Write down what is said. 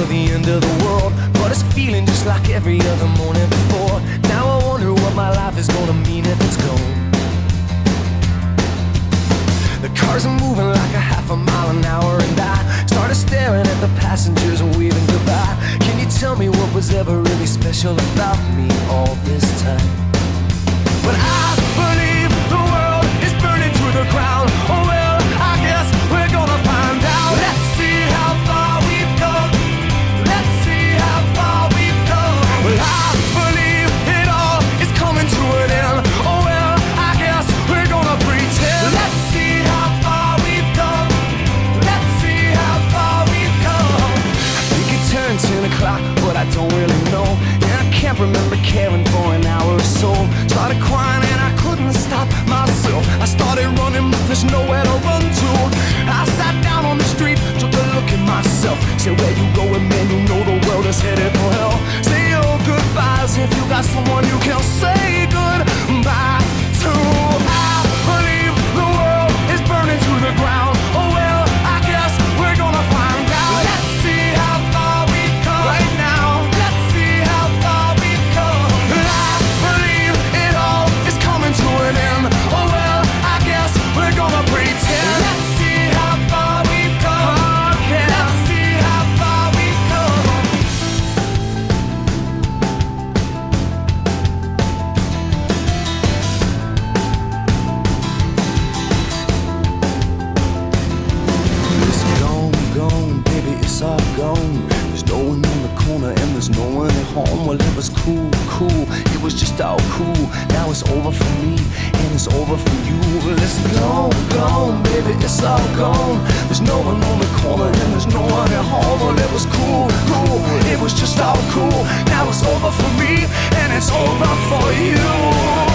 the end of the world, but it's feeling just like every other morning before. Now I wonder what my life is gonna mean if it's gone. The cars are moving like a half a mile an hour, and I started staring at the passengers and waving goodbye. Can you tell me what was ever really special about me all this time? But I believe the world is burning to the ground. Oh well, I guess we're gonna find out. Let's see how far we've come. Let's see how far we've come. Well, I believe it all is coming to an end. Oh well, I guess we're gonna pretend. Let's see how far we've come. Let's see how far we've come. I think it turned 10 o'clock, but I don't really know. And I can't remember caring for an hour or so. Started crying and I couldn't stop myself. I started running, but there's nowhere to run to. I sat down on the street, took a look at myself. Said, where you going, man? You know the world is headed for hell. Say your goodbyes if you got someone you can say goodbye to. I believe the world is burning to the ground. Oh well, I guess we're gonna find out. Let's see how far we've come right now. Let's see how far we've come. I believe it all is coming to an end. Oh well, I guess we're gonna pretend. Let's see how far we've come. Yeah. Let's see how far we've come. It's gone, gone, baby, it's all gone. There's no one in the corner and there's no one at home. Well, it was cool, cool, it was just all cool. Now it's over for me and it's over for you. Well, it's gone, gone, baby, it's all gone. There's no one on the corner and there's no one at home. Well, it was cool, cool, it was just all cool. Now it's over for me and it's over for you.